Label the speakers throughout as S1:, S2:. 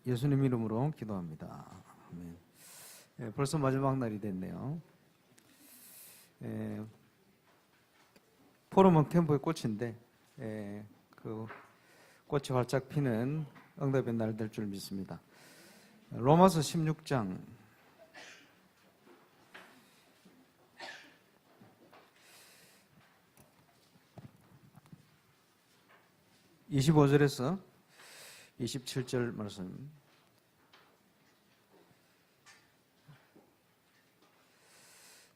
S1: 예수님 이름으로 기도합니다. 아멘. 벌써 마지막 날이 됐네요. 포럼은 캠프의 꽃인데 그 꽃이 활짝 피는 응답의 날 될 줄 믿습니다. 로마서 16장 25절에서 27절 말씀.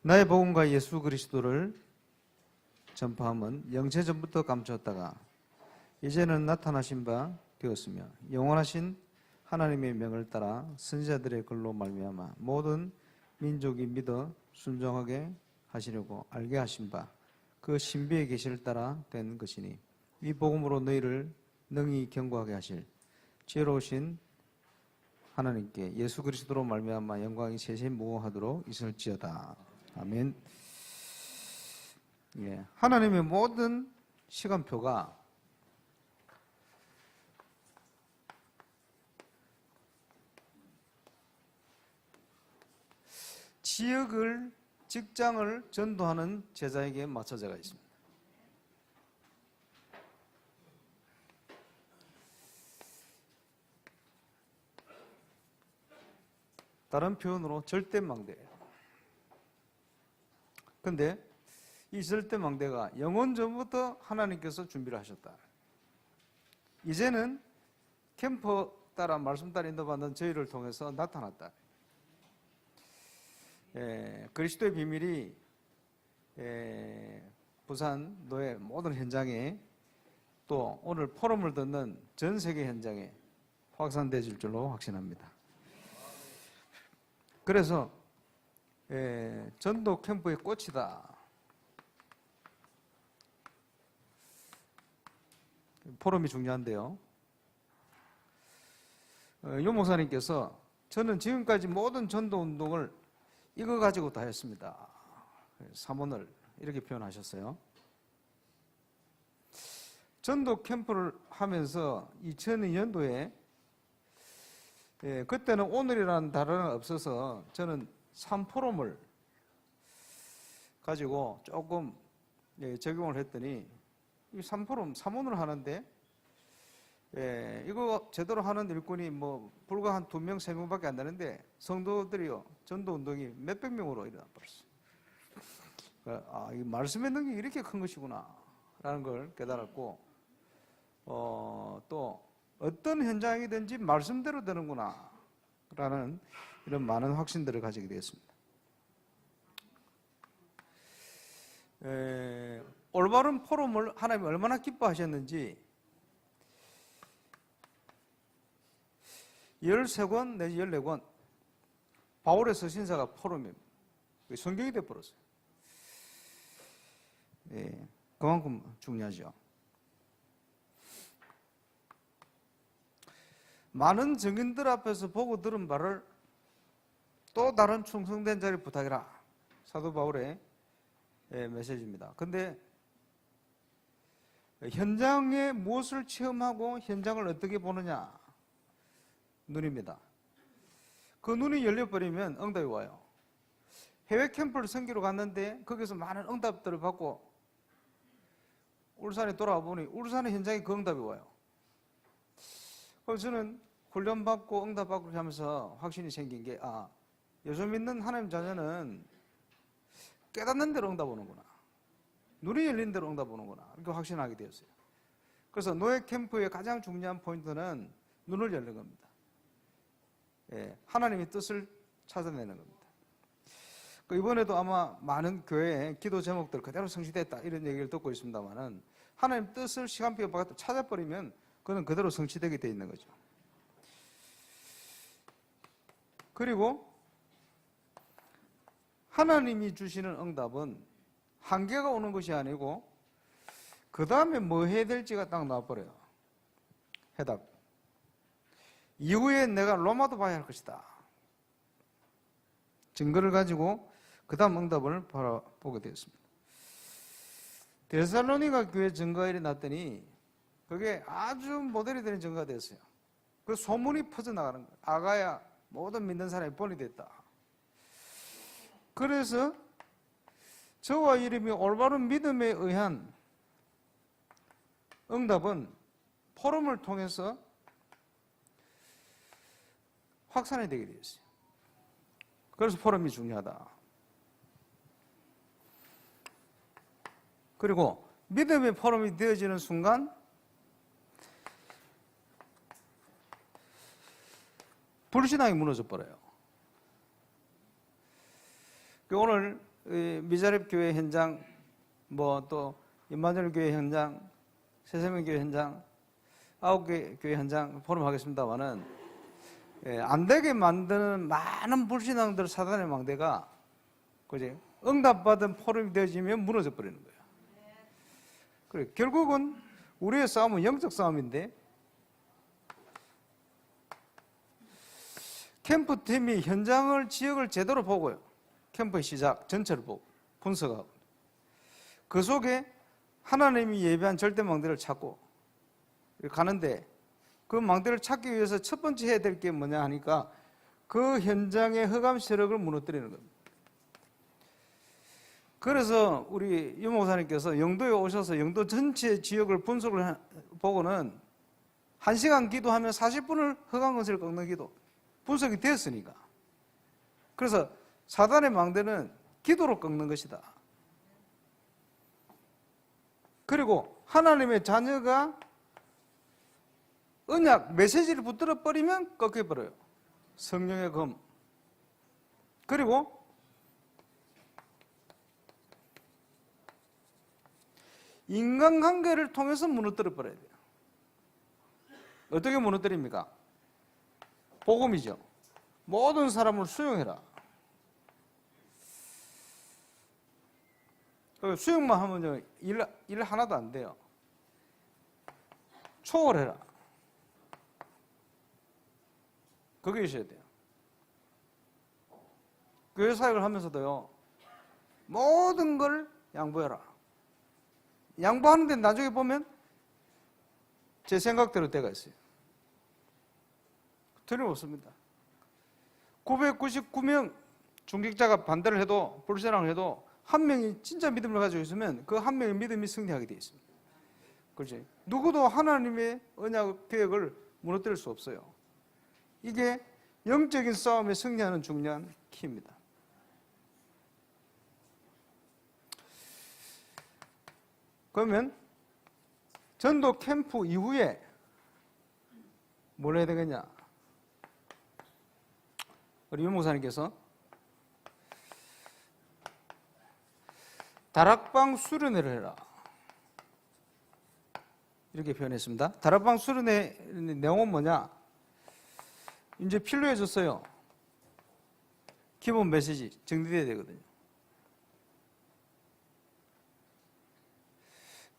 S1: 나의 복음과 예수 그리스도를 전파함은 영체전부터 감추었다가 이제는 나타나신 바 되었으며 영원하신 하나님의 명을 따라 선지자들의 글로 말미암아 모든 민족이 믿어 순종하게 하시려고 알게 하신 바 그 신비의 계시를 따라 된 것이니 이 복음으로 너희를 능히 견고하게 하실 지혜로우신 하나님께 예수 그리스도로 말미암아 영광이 세세 무호하도록 있을지어다. 아멘. 하나님의 모든 시간표가 지역을, 직장을 전도하는 제자에게 맞춰져 있습니다. 다른 표현으로 절대망대예요. 근데 이 절대망대가 영원 전부터 하나님께서 준비를 하셨다. 이제는 캠프 따라 말씀 따라 인도받는 저희를 통해서 나타났다. 그리스도의 비밀이 부산 노예 모든 현장에 또 오늘 포럼을 듣는 전 세계 현장에 확산되질 줄로 확신합니다. 그래서 전도 캠프의 꽃이다. 포럼이 중요한데요. 유 목사님께서 저는 지금까지 모든 전도 운동을 이거 가지고 다 했습니다. 사문을 이렇게 표현하셨어요. 전도 캠프를 하면서 2002년도에 그때는 오늘이라는 단어가 없어서 저는 3포럼을 가지고 조금 적용을 했더니 이 3포럼, 3원을 하는데 이거 제대로 하는 일꾼이 뭐 불과 한 2명, 3명밖에 안 되는데 성도들이요 전도 운동이 몇백 명으로 일어나 버렸어요. 이 말씀의 능력이 이렇게 큰 것이구나 라는 걸 깨달았고 또 어떤 현장이든지 말씀대로 되는구나 라는 이런 많은 확신들을 가지게 되었습니다. 올바른 포럼을 하나님이 얼마나 기뻐하셨는지 13권 내지 14권 바울의 서신사가 포럼입니다. 성경이 되어버렸어요. 그만큼 중요하죠. 많은 증인들 앞에서 보고 들은 바를 또 다른 충성된 자를 부탁해라. 사도 바울의 메시지입니다. 근데 현장에 무엇을 체험하고 현장을 어떻게 보느냐 눈입니다. 그 눈이 열려버리면 응답이 와요. 해외 캠프를 선교로 갔는데 거기서 많은 응답들을 받고 울산에 돌아와 보니 울산의 현장에 그 응답이 와요. 그래서 저는 훈련받고 응답받고 하면서 확신이 생긴 게 예수 믿는 하나님 자녀는 깨닫는 대로 응답 오는구나. 눈이 열린 대로 응답 오는구나. 이렇게 확신하게 되었어요. 그래서 노예 캠프의 가장 중요한 포인트는 눈을 열는 겁니다. 하나님의 뜻을 찾아내는 겁니다. 이번에도 아마 많은 교회에 기도 제목들 그대로 성취됐다 이런 얘기를 듣고 있습니다만은 하나님 뜻을 시간표 바깥으로 찾아버리면 그건 그대로 성취되게 되어 있는 거죠. 그리고 하나님이 주시는 응답은 한계가 오는 것이 아니고 그 다음에 뭐 해야 될지가 딱 나와버려요. 해답. 이후에 내가 로마도 봐야 할 것이다. 증거를 가지고 그 다음 응답을 바라보게 되었습니다. 데살로니가 교회 증거가 일어났더니 그게 아주 모델이 되는 증거가 되었어요. 그 소문이 퍼져나가는 거예요. 아가야 모든 믿는 사람이 본이 됐다. 그래서 저와 이름이 올바른 믿음에 의한 응답은 포럼을 통해서 확산이 되게 되었어요. 그래서 포럼이 중요하다. 그리고 믿음의 포럼이 되어지는 순간 불신앙이 무너져 버려요. 오늘 미자립 교회 현장, 또 임마누엘 교회 현장, 새생명 교회 현장, 9개 교회 현장 포럼 하겠습니다만은 안 되게 만드는 많은 불신앙들, 사단의 망대가 그지 응답받은 포럼이 되어지면 무너져 버리는 거예요. 그래 결국은 우리의 싸움은 영적 싸움인데 캠프팀이 현장을, 지역을 제대로 보고요. 캠프의 시작 전체를 보고 분석하고 그 속에 하나님이 예비한 절대 망대를 찾고 가는데 그 망대를 찾기 위해서 첫 번째 해야 될 게 뭐냐 하니까 그 현장의 흑암 세력을 무너뜨리는 겁니다. 그래서 우리 유 목사님께서 영도에 오셔서 영도 전체 지역을 분석을 보고는 1시간 기도하면 40분을 흑암 건설을 꺾는 기도 분석이 됐으니까. 그래서 사단의 망대는 기도로 꺾는 것이다. 그리고 하나님의 자녀가 언약, 메시지를 붙들어 버리면 꺾여버려요. 성령의 검. 그리고 인간관계를 통해서 무너뜨려 버려야 돼요. 어떻게 무너뜨립니까? 복음이죠. 모든 사람을 수용해라. 수용만 하면 일 하나도 안 돼요. 초월해라. 그게 있어야 돼요. 교회 사역을 하면서도요, 모든 걸 양보해라. 양보하는데 나중에 보면 제 생각대로 때가 있어요. 틀림없습니다. 999명 중직자가 반대를 해도, 불신앙을 해도 한 명이 진짜 믿음을 가지고 있으면 그 한 명의 믿음이 승리하게 되어 있습니다. 그렇지? 누구도 하나님의 언약 계획을 무너뜨릴 수 없어요. 이게 영적인 싸움에 승리하는 중요한 키입니다. 그러면 전도 캠프 이후에 뭘 해야 되겠냐? 우리 유 목사님께서 다락방 수련회를 해라. 이렇게 표현했습니다. 다락방 수련회 내용은 뭐냐? 이제 필요해졌어요. 기본 메시지 정리돼야 되거든요.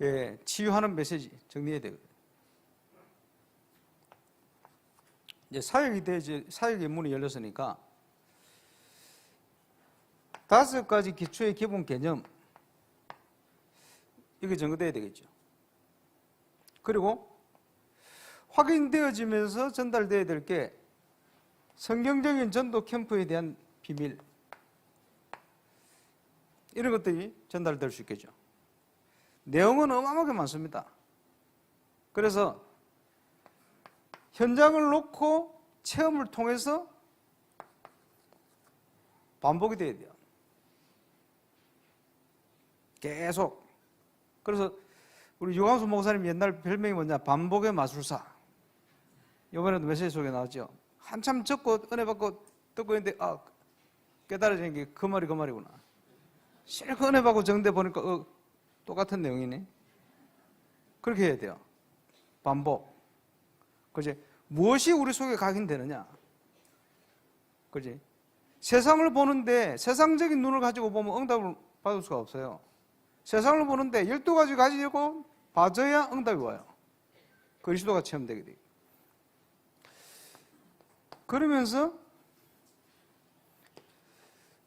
S1: 예, 치유하는 메시지 정리해야 되거든요. 이제 사역의 문이 열렸으니까 5가지 기초의 기본 개념 이게 정리돼야 되겠죠. 그리고 확인되어지면서 전달돼야 될 게 성경적인 전도 캠프에 대한 비밀 이런 것들이 전달될 수 있겠죠. 내용은 어마어마하게 많습니다. 그래서 현장을 놓고 체험을 통해서 반복이 돼야 돼요. 계속. 그래서 우리 유광수 목사님 옛날 별명이 뭐냐? 반복의 마술사. 이번에도 메시지 속에 나왔죠. 한참 적고 은혜 받고 듣고 있는데 깨달아지는 게 그 말이구나. 실컷 은혜 받고 정대 보니까 똑같은 내용이네. 그렇게 해야 돼요. 반복. 그지? 무엇이 우리 속에 각인되느냐? 그지? 세상을 보는데 세상적인 눈을 가지고 보면 응답을 받을 수가 없어요. 세상을 보는데 12가지 가지고 봐줘야 응답이 와요. 그리스도가 체험되게 돼요. 그러면서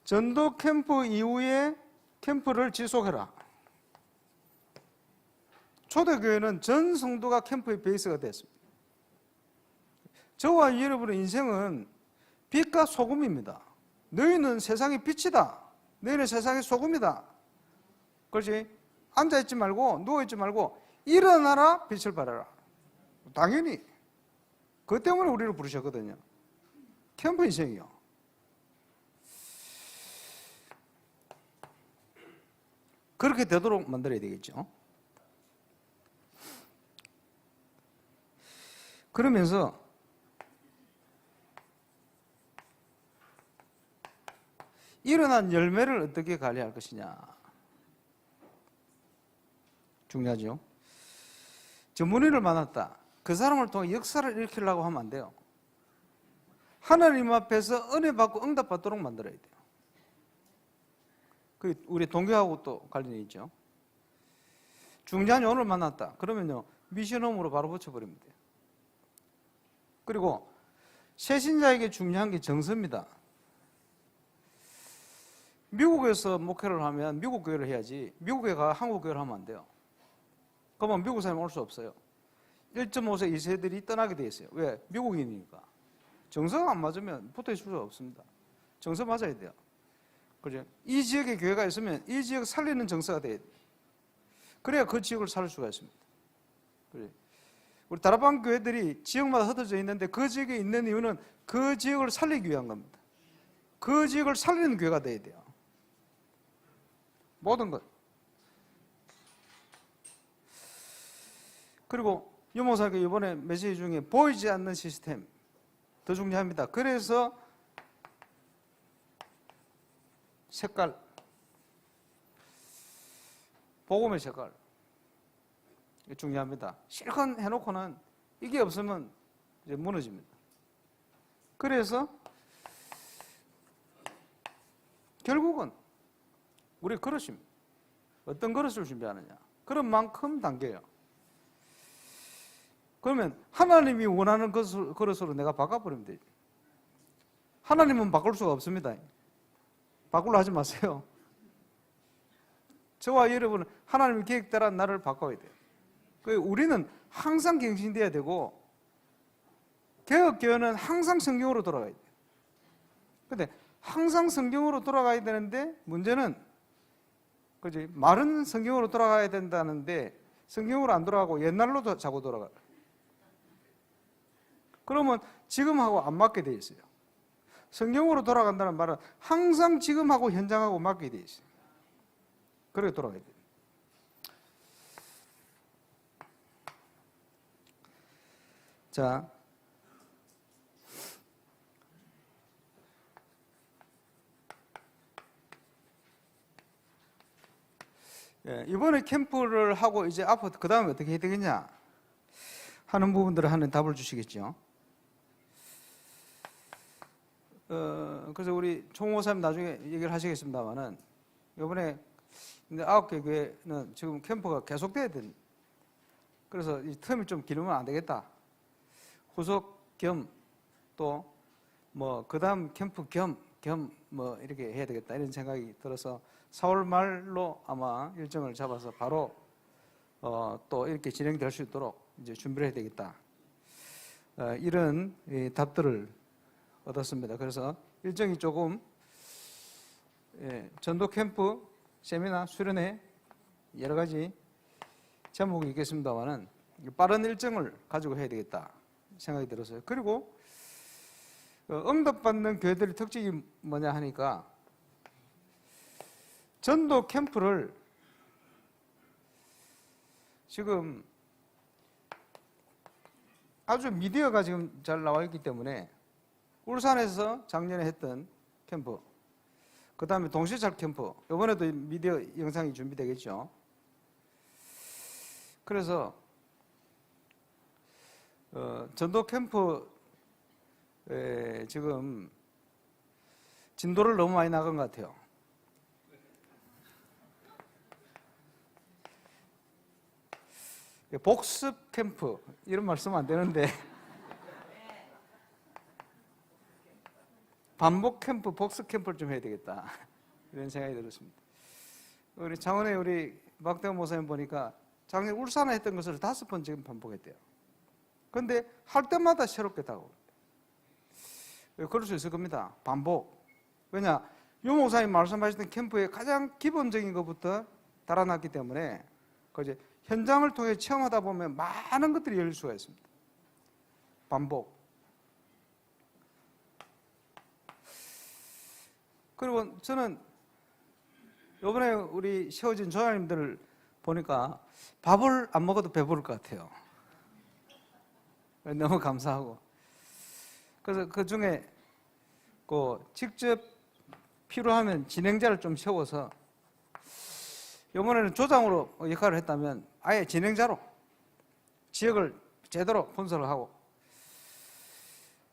S1: 전도 캠프 이후에 캠프를 지속해라. 초대교회는 전 성도가 캠프의 베이스가 됐습니다. 저와 여러분의 인생은 빛과 소금입니다. 너희는 세상의 빛이다. 너희는 세상의 소금이다. 그렇지? 앉아있지 말고 누워있지 말고 일어나라, 빛을 발하라. 당연히 그것 때문에 우리를 부르셨거든요. 캠프 인생이요. 그렇게 되도록 만들어야 되겠죠. 그러면서 일어난 열매를 어떻게 관리할 것이냐. 중요하죠. 전문의를 만났다. 그 사람을 통해 역사를 일으키려고 하면 안 돼요. 하나님 앞에서 은혜 받고 응답 받도록 만들어야 돼요. 그 우리 동교하고 또 관련이 있죠. 중재한 오늘 만났다. 그러면요 미션홈으로 바로 붙여버리면 돼요. 그리고 새신자에게 중요한 게 정서입니다. 미국에서 목회를 하면 미국 교회를 해야지 미국에 가 한국 교회를 하면 안 돼요. 그러면 미국 사람이 올 수 없어요. 1.5세 2세들이 떠나게 돼 있어요. 왜? 미국인이니까. 정서가 안 맞으면 붙어 있을 수 없습니다. 정서 맞아야 돼요. 그죠? 이 지역에 교회가 있으면 이 지역 살리는 정서가 돼야 돼요. 그래야 그 지역을 살릴 수가 있습니다. 그래. 우리 다락방 교회들이 지역마다 흩어져 있는데 그 지역에 있는 이유는 그 지역을 살리기 위한 겁니다. 그 지역을 살리는 교회가 돼야 돼요. 모든 것. 그리고 유목사님께 이번에 메시지 중에 보이지 않는 시스템 더 중요합니다. 그래서 색깔, 복음의 색깔 이게 중요합니다. 실컷 해놓고는 이게 없으면 이제 무너집니다. 그래서 결국은 우리 그릇입니다. 어떤 그릇을 준비하느냐. 그런 만큼 단계예요. 그러면 하나님이 원하는 그릇으로 내가 바꿔버리면 되죠. 하나님은 바꿀 수가 없습니다. 바꾸려 하지 마세요. 저와 여러분은 하나님의 계획 따라 나를 바꿔야 돼요. 우리는 항상 갱신돼야 되고 개혁교회는 항상 성경으로 돌아가야 돼요. 그런데 항상 성경으로 돌아가야 되는데 문제는 그지 말은 성경으로 돌아가야 된다는데 성경으로 안 돌아가고 옛날로 자꾸 돌아가요. 그러면 지금하고 안 맞게 돼 있어요. 성경으로 돌아간다는 말은 항상 지금하고 현장하고 맞게 돼 있어요. 그렇게 돌아가야 돼요. 자, 이번에 캠프를 하고 이제 앞으로 그 다음에 어떻게 해야 되겠냐 하는 부분들을 하는 답을 주시겠죠. 그래서 우리 총무사님 나중에 얘기를 하시겠습니다만은 이번에 9개 교회는 지금 캠프가 계속돼야 됩니다. 그래서 이 텀이 좀 길으면 안 되겠다. 후속 겸 또 뭐 그 다음 캠프 겸 뭐 이렇게 해야 되겠다 이런 생각이 들어서 4월 말로 아마 일정을 잡아서 바로 또 이렇게 진행될 수 있도록 이제 준비를 해야 되겠다. 이런 답들을 얻었습니다. 그래서 일정이 조금 전도 캠프, 세미나, 수련회 여러 가지 제목이 있겠습니다만은 빠른 일정을 가지고 해야 되겠다 생각이 들었어요. 그리고 응답받는 교회들의 특징이 뭐냐 하니까 전도 캠프를 지금 아주 미디어가 지금 잘 나와 있기 때문에 울산에서 작년에 했던 캠프, 그 다음에 동시찰 캠프, 이번에도 미디어 영상이 준비되겠죠. 그래서 전도 캠프 지금 진도를 너무 많이 나간 것 같아요. 복습 캠프 이런 말 쓰면 안 되는데 반복 캠프, 복습 캠프를 좀 해야 되겠다 이런 생각이 들었습니다. 우리 창원에 우리 박대원 목사님 보니까 작년 울산에 했던 것을 5번 지금 반복했대요. 그런데 할 때마다 새롭게 다가옵니다. 그럴 수 있을 겁니다. 반복. 왜냐? 유 목사님 말씀하셨던 캠프의 가장 기본적인 것부터 달아났기 때문에 이제 현장을 통해 체험하다 보면 많은 것들이 열릴 수가 있습니다. 반복. 그리고 저는 이번에 우리 세워진 조장님들을 보니까 밥을 안 먹어도 배부를 것 같아요. 너무 감사하고. 그래서 그 중에 직접 필요하면 진행자를 좀 세워서 이번에는 조장으로 역할을 했다면 아예 진행자로 지역을 제대로 분석을 하고,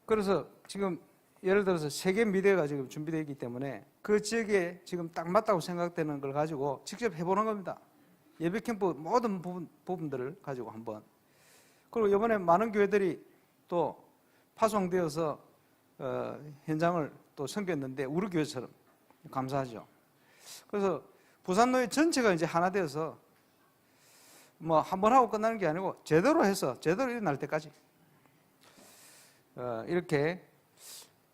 S1: 그래서 지금 예를 들어서 세계 미대가 지금 준비되어 있기 때문에 그 지역에 지금 딱 맞다고 생각되는 걸 가지고 직접 해보는 겁니다. 예배 캠프 모든 부분들을 가지고 한번. 그리고 이번에 많은 교회들이 또 파송되어서 현장을 또 섬겼는데 우리 교회처럼 감사하죠. 그래서 부산노회 전체가 이제 하나 되어서 뭐 한 번 하고 끝나는 게 아니고 제대로 해서 제대로 일어날 때까지 이렇게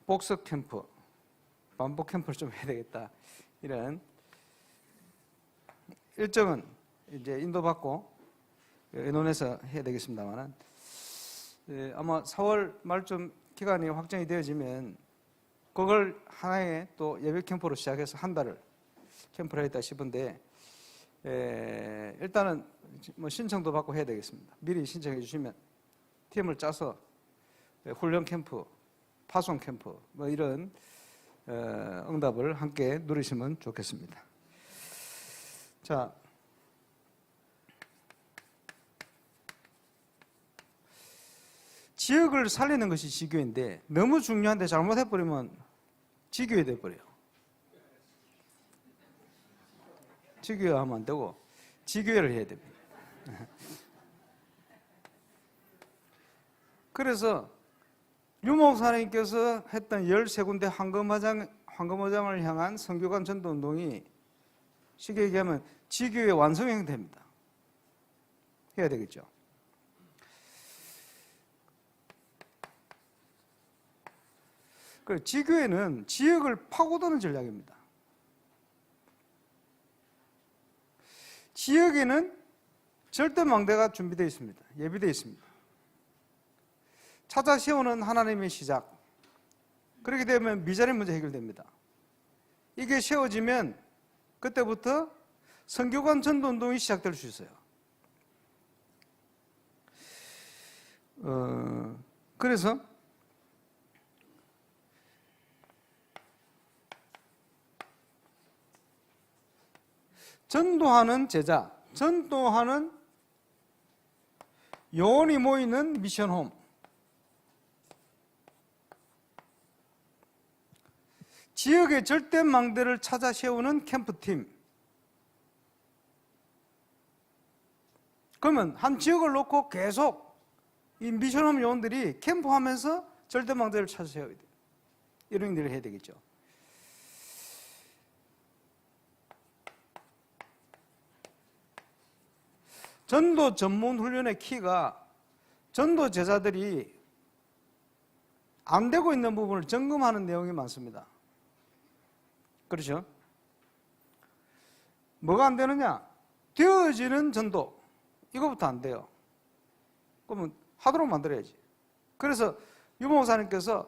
S1: 복습 캠프, 반복 캠프를 좀 해야 되겠다, 이런 일정은 이제 인도받고 의논해서 해야 되겠습니다만은, 아마 4월 말쯤 기간이 확정이 되어지면 그걸 하나의 또 예배 캠프로 시작해서 한 달을 캠프를 하겠다 싶은데, 일단은 뭐 신청도 받고 해야 되겠습니다. 미리 신청해 주시면 팀을 짜서 훈련 캠프, 파송 캠프 뭐 이런 응답을 함께 누리시면 좋겠습니다. 자, 지역을 살리는 것이 지교인데 너무 중요한데 잘못해버리면 지교에 돼버려요. 지교하면 안 되고 지교회를 해야 됩니다. 그래서 유 목사님께서 했던 13군데 황금어장을 향한 선교관 전도운동이 쉽게 얘기하면 지교회 완성형태입니다. 해야 되겠죠. 그 지교회는 지역을 파고드는 전략입니다. 지역에는 절대망대가 준비되어 있습니다. 예비되어 있습니다. 찾아 세우는 하나님의 시작. 그렇게 되면 미자리 문제 해결됩니다. 이게 세워지면 그때부터 선교관 전도운동이 시작될 수 있어요. 그래서 전도하는 제자, 전도하는 요원이 모이는 미션홈, 지역의 절대망대를 찾아 세우는 캠프팀. 그러면 한 지역을 놓고 계속 이 미션홈 요원들이 캠프하면서 절대망대를 찾아 세워야 돼요. 이런 일을 해야 되겠죠. 전도 전문 훈련의 키가 전도 제자들이 안 되고 있는 부분을 점검하는 내용이 많습니다. 그렇죠? 뭐가 안 되느냐? 되어지는 전도, 이거부터 안 돼요. 그러면 하도록 만들어야지. 그래서 유 목사님께서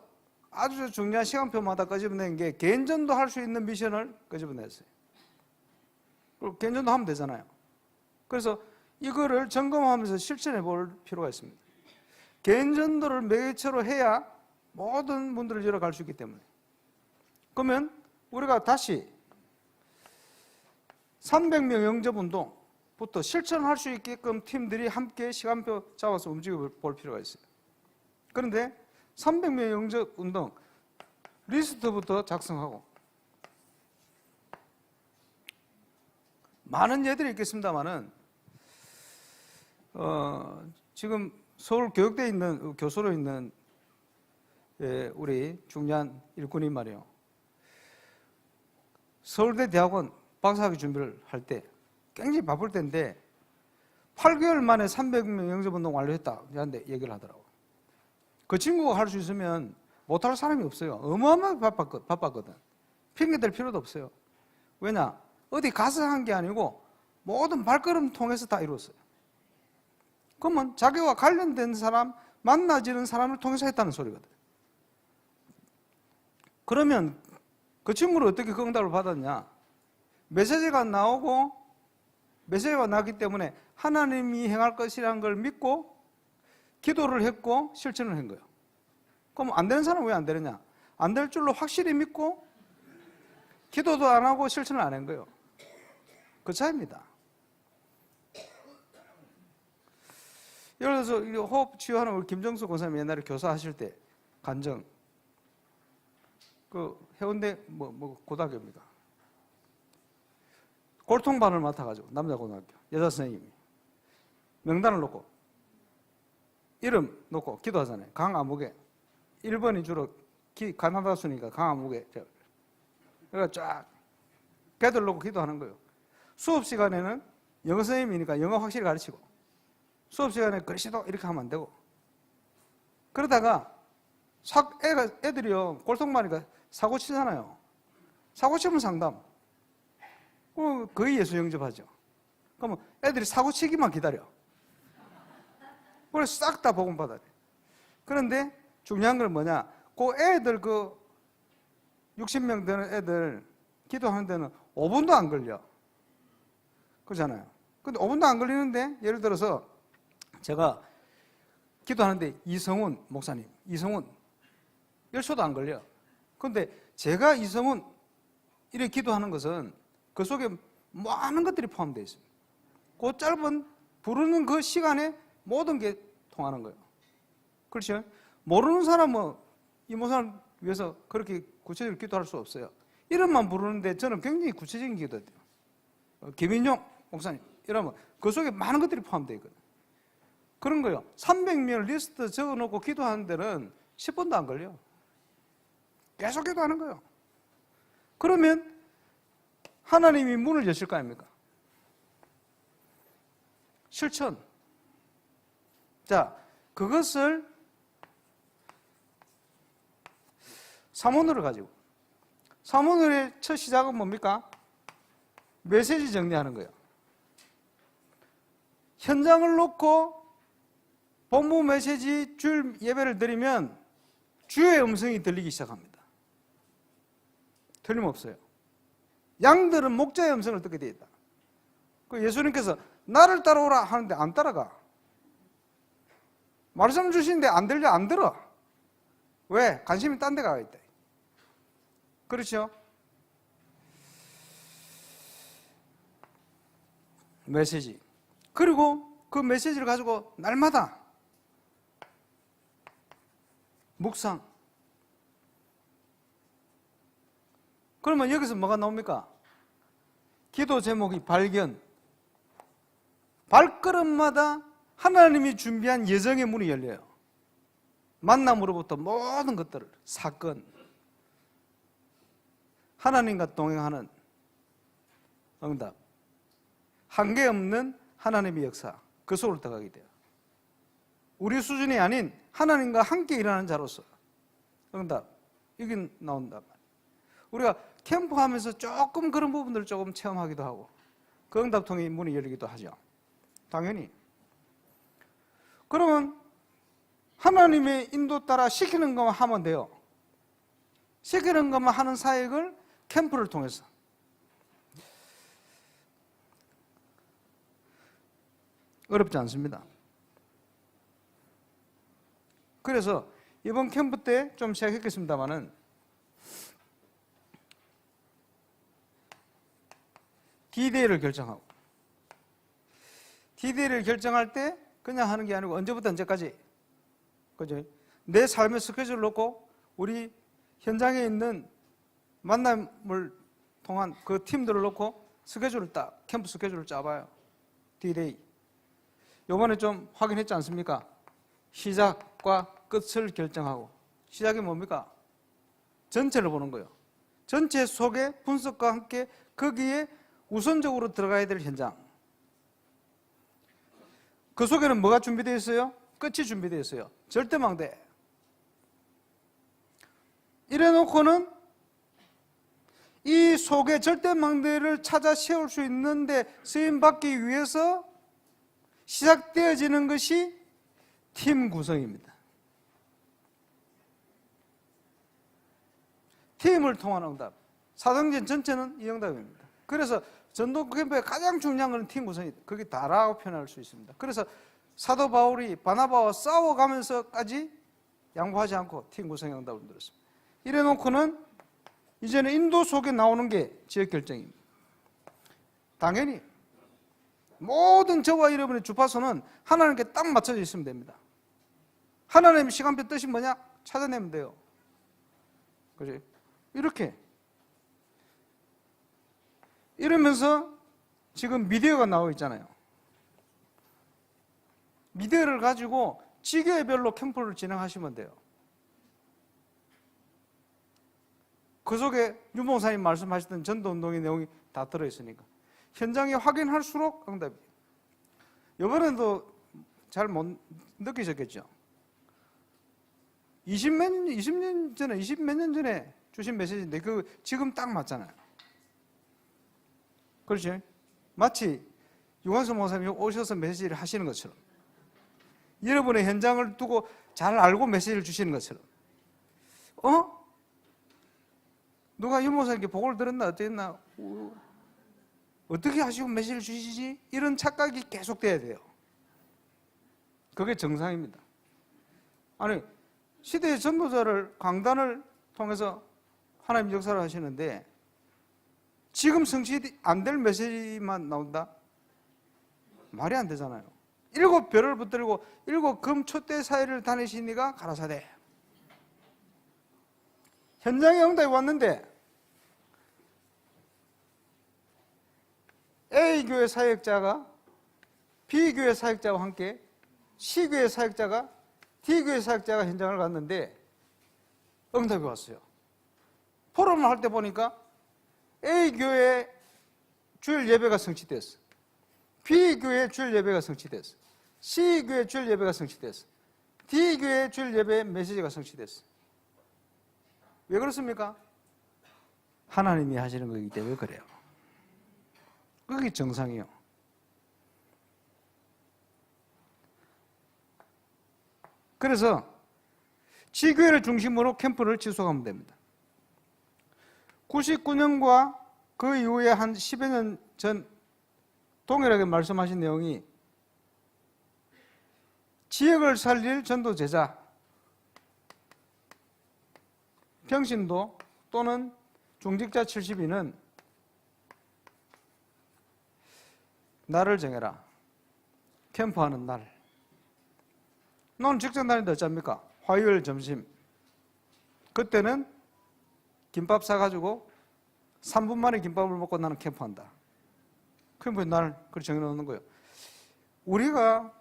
S1: 아주 중요한 시간표마다 끄집어낸 게 개인전도 할 수 있는 미션을 끄집어냈어요. 그리고 개인전도 하면 되잖아요. 그래서 이거를 점검하면서 실천해 볼 필요가 있습니다. 개인전도를 매개체로 해야 모든 문들을 열어갈 수 있기 때문에. 그러면 우리가 다시 300명 영접운동부터 실천할 수 있게끔 팀들이 함께 시간표 잡아서 움직여 볼 필요가 있어요. 그런데 300명 영접운동 리스트부터 작성하고, 많은 예들이 있겠습니다만은 지금 서울 교육대에 있는 교수로 있는 우리 중요한 일꾼이 말이에요. 서울대 대학원 박사학위 준비를 할 때 굉장히 바쁠 때인데 8개월 만에 300명 영접운동 완료했다. 저한테 얘기를 하더라고. 그 친구가 할 수 있으면 못할 사람이 없어요. 어마어마하게 바빴거든. 핑계댈 필요도 없어요. 왜냐? 어디 가서 한 게 아니고 모든 발걸음 통해서 다 이루었어요. 그러면 자기와 관련된 사람, 만나지는 사람을 통해서 했다는 소리거든. 그러면 그 친구는 어떻게 그 응답을 받았냐? 메시지가 나오고, 메시지가 나기 때문에 하나님이 행할 것이라는 걸 믿고 기도를 했고 실천을 한 거예요. 그럼 안 되는 사람은 왜 안 되느냐? 안 될 줄로 확실히 믿고 기도도 안 하고 실천을 안 한 거예요. 그 차이입니다. 예를 들어서 호흡 치유하는 우리 김정수 권사님 옛날에 교사하실 때 간정 그 해운대 고등학교입니까? 골통반을 맡아가지고 남자 고등학교 여자 선생님이 명단을 놓고 이름 놓고 기도하잖아요. 강아무개 1번이 주로 가나다 순이니까 강아무개 그러니까 쫙 걔들 놓고 기도하는 거예요. 수업 시간에는 영어 선생님이니까 영어 확실히 가르치고 수업 시간에 글씨도 이렇게 하면 안 되고 그러다가 애들이요 골통반이니까 사고 치잖아요. 사고 치면 상담 거의 예수 영접하죠. 그러면 애들이 사고 치기만 기다려. 그래서 싹 다 복음받아야 돼. 그런데 중요한 건 뭐냐? 그 애들 60명 되는 애들 기도하는 데는 5분도 안 걸려. 그렇잖아요. 근데 5분도 안 걸리는데 예를 들어서 제가 기도하는데 이성훈 목사님, 이성훈 1초도 안 걸려. 그런데 제가 이성훈 이렇게 기도하는 것은 그 속에 많은 것들이 포함되어 있습니다. 그 짧은 부르는 그 시간에 모든 게 통하는 거예요. 그렇죠? 모르는 사람은 이 목사를 위해서 그렇게 구체적으로 기도할 수 없어요. 이름만 부르는데 저는 굉장히 구체적인 기도해요. 김인용 목사님 이러면 그 속에 많은 것들이 포함되어 있거든요. 그런 거예요. 300명 리스트 적어놓고 기도하는 데는 10분도 안 걸려. 계속 기도하는 거예요. 그러면 하나님이 문을 여실 거 아닙니까? 실천. 자, 그것을 사모늘을 가지고 사모늘의 첫 시작은 뭡니까? 메시지 정리하는 거예요. 현장을 놓고 본부 메시지 주일 예배를 드리면 주의 음성이 들리기 시작합니다. 틀림없어요. 양들은 목자의 음성을 듣게 되어 있다. 그 예수님께서 나를 따라오라 하는데 안 따라가. 말씀 주시는데 안 들려, 안 들어. 왜? 관심이 딴 데 가 있다. 그렇죠? 메시지. 그리고 그 메시지를 가지고 날마다 묵상. 그러면 여기서 뭐가 나옵니까? 기도 제목이 발견. 발걸음마다 하나님이 준비한 예정의 문이 열려요. 만남으로부터 모든 것들을, 사건, 하나님과 동행하는 응답, 한계 없는 하나님의 역사, 그 속으로 들어가게 돼요. 우리 수준이 아닌 하나님과 함께 일하는 자로서 응답, 이게 나온단 말이에요. 우리가 캠프하면서 조금 그런 부분들을 조금 체험하기도 하고 그 응답통의 문이 열리기도 하죠. 당연히. 그러면 하나님의 인도 따라 시키는 것만 하면 돼요. 시키는 것만 하는 사역을 캠프를 통해서. 어렵지 않습니다. 그래서 이번 캠프 때 좀 시작했겠습니다만은 D-Day를 결정하고 D-Day를 결정할 때 그냥 하는 게 아니고 언제부터 언제까지, 그죠? 내 삶의 스케줄을 놓고 우리 현장에 있는 만남을 통한 그 팀들을 놓고 스케줄을 캠프 스케줄을 짜봐요. D-Day. 요번에 좀 확인했지 않습니까? 시작과 끝을 결정하고. 시작이 뭡니까? 전체를 보는 거예요. 전체 속에 분석과 함께 거기에 우선적으로 들어가야 될 현장. 그 속에는 뭐가 준비되어 있어요? 끝이 준비되어 있어요. 절대망대. 이래놓고는 이 속에 절대망대를 찾아 세울 수 있는데 쓰임받기 위해서 시작되어지는 것이 팀 구성입니다. 팀을 통한 응답. 사도행전 전체는 이 응답입니다. 그래서 전도 캠프의 가장 중요한 것은 팀 구성이다. 그게 다라고 표현할 수 있습니다. 그래서 사도 바울이 바나바와 싸워가면서까지 양보하지 않고 팀 구성의 응답을 들었습니다. 이래놓고는 이제는 인도 속에 나오는 게 지역결정입니다. 당연히 모든 저와 여러분의 주파수는 하나님께 딱 맞춰져 있으면 됩니다. 하나님의 시간표 뜻이 뭐냐? 찾아내면 돼요. 그죠? 이렇게 이러면서 지금 미디어가 나오고 있잖아요. 미디어를 가지고 지교회별로 캠프를 진행하시면 돼요. 그 속에 윤 목사님 말씀하셨던 전도운동의 내용이 다 들어있으니까 현장에 확인할수록 응답이에요. 이번에도 잘 못 느끼셨겠죠? 20몇 년 전에 주신 메시지인데 그 지금 딱 맞잖아요. 그렇지? 마치 유관수 목사님이 오셔서 메시지를 하시는 것처럼 여러분의 현장을 두고 잘 알고 메시지를 주시는 것처럼 누가 윤 목사님께 보고를 들었나 어땠나 어떻게 하시고 메시지를 주시지? 이런 착각이 계속돼야 돼요. 그게 정상입니다. 아니 시대의 전도자를 강단을 통해서 하나님 역사를 하시는데 지금 성취 안 될 메시지만 나온다? 말이 안 되잖아요. 7별을 붙들고 7금 촛대 사이를 다니시니가 가라사대. 현장에 응답이 왔는데 A교회 사역자가 B교회 사역자와 함께 C교회 사역자가 D교회 사역자가 현장을 갔는데 응답이 왔어요. 포럼을 할 때 보니까 A교회 주일 예배가 성취됐어. B교회 주일 예배가 성취됐어. C교회 주일 예배가 성취됐어. D교회 주일 예배 메시지가 성취됐어. 왜 그렇습니까? 하나님이 하시는 거기 때문에 그래요. 그게 정상이에요. 그래서 지교회를 중심으로 캠프를 지속하면 됩니다. 99년과 그 이후에 한 10여 년 전 동일하게 말씀하신 내용이 지역을 살릴 전도 제자, 평신도 또는 중직자 70인은 날을 정해라. 캠프하는 날. 너는 직장 다니는데 어쩝니까? 화요일 점심. 그때는 김밥 사가지고 3분 만에 김밥을 먹고 나는 캠프한다. 캠프에 날 그렇게 정해놓는 거예요. 우리가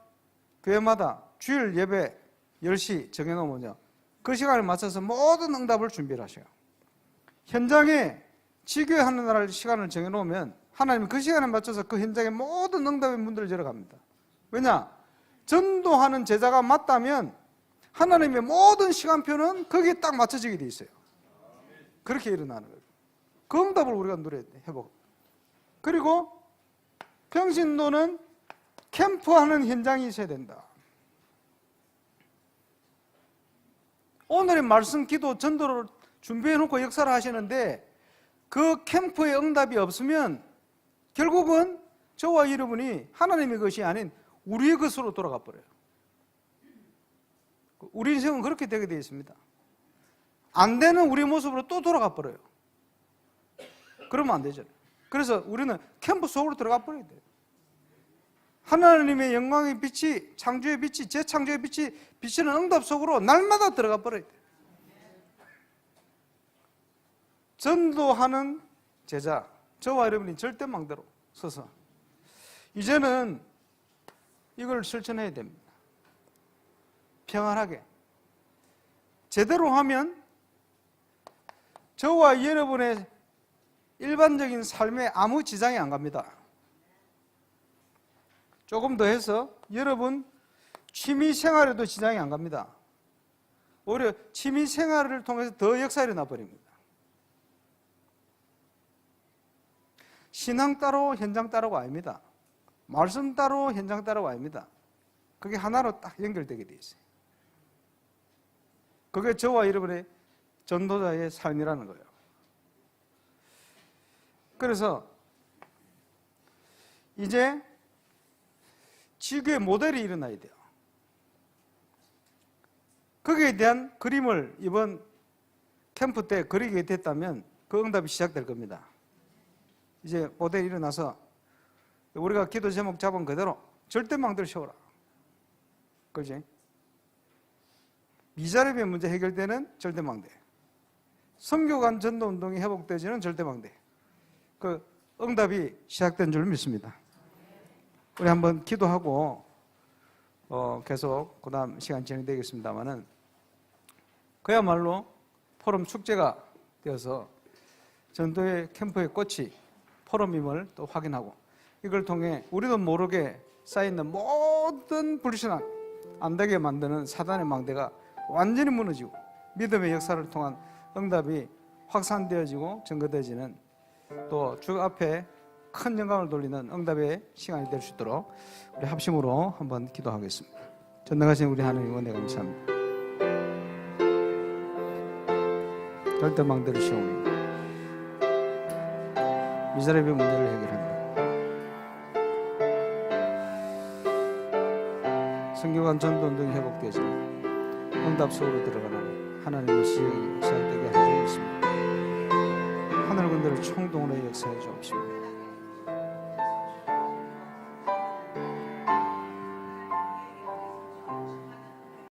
S1: 교회마다 주일 예배 10시 정해놓으면요. 그 시간에 맞춰서 모든 응답을 준비를 하셔요. 현장에 지교하는 날 시간을 정해놓으면 하나님은 그 시간에 맞춰서 그 현장에 모든 응답의 문들을 열어갑니다. 왜냐? 전도하는 제자가 맞다면 하나님의 모든 시간표는 거기에 딱 맞춰지게 돼 있어요. 그렇게 일어나는 거예요. 그 응답을 우리가 누려야 돼, 회복. 그리고 평신도는 캠프하는 현장이 있어야 된다. 오늘의 말씀, 기도, 전도를 준비해놓고 역사를 하시는데 그 캠프의 응답이 없으면 결국은 저와 여러분이 하나님의 것이 아닌 우리의 것으로 돌아가 버려요. 우리 인생은 그렇게 되게 되어 있습니다. 안 되는 우리 모습으로 또 돌아가 버려요. 그러면 안 되죠. 그래서 우리는 캠프 속으로 들어가 버려야 돼요. 하나님의 영광의 빛이, 창조의 빛이, 재창조의 빛이 비치는 응답 속으로 날마다 들어가 버려야 돼요. 전도하는 제자, 저와 여러분이 절대 망대로 서서 이제는 이걸 실천해야 됩니다. 평안하게. 제대로 하면 저와 여러분의 일반적인 삶에 아무 지장이 안 갑니다. 조금 더 해서 여러분 취미 생활에도 지장이 안 갑니다. 오히려 취미 생활을 통해서 더 역사가 일어나 버립니다. 신앙 따로 현장 따로가 아닙니다. 말씀 따로 현장 따로가 아닙니다. 그게 하나로 딱 연결되게 돼 있어요. 그게 저와 여러분의 전도자의 삶이라는 거예요. 그래서 이제 지구의 모델이 일어나야 돼요. 거기에 대한 그림을 이번 캠프 때 그리게 됐다면 그 응답이 시작될 겁니다. 이제 모델이 일어나서 우리가 기도 제목 잡은 그대로 절대망대를 세워라. 그렇지? 미자립의 문제 해결되는 절대망대, 선교관 전도운동이 회복되지는 절대망대. 그 응답이 시작된 줄 믿습니다. 우리 한번 기도하고 계속 그 다음 시간 진행되겠습니다만은 그야말로 포럼 축제가 되어서 전도의 캠프의 꽃이 포럼임을 또 확인하고 이걸 통해 우리도 모르게 쌓여있는 모든 불신앙 안 되게 만드는 사단의 망대가 완전히 무너지고 믿음의 역사를 통한 응답이 확산되어지고 증거되어지는 또 주 앞에 큰 영광을 돌리는 응답의 시간이 될 수 있도록 우리 합심으로 한번 기도하겠습니다. 전능하신 우리 하나님 은혜 감사합니다. 절대망대를 세우니 미자립의 문제를 해결한다. 선교관 전도운동이 회복되어지는 응답 속으로 들어가는 하나님의 시작이 시작되게 하여 주십니다. 하늘 군대를 총동원해 역사해 주옵시고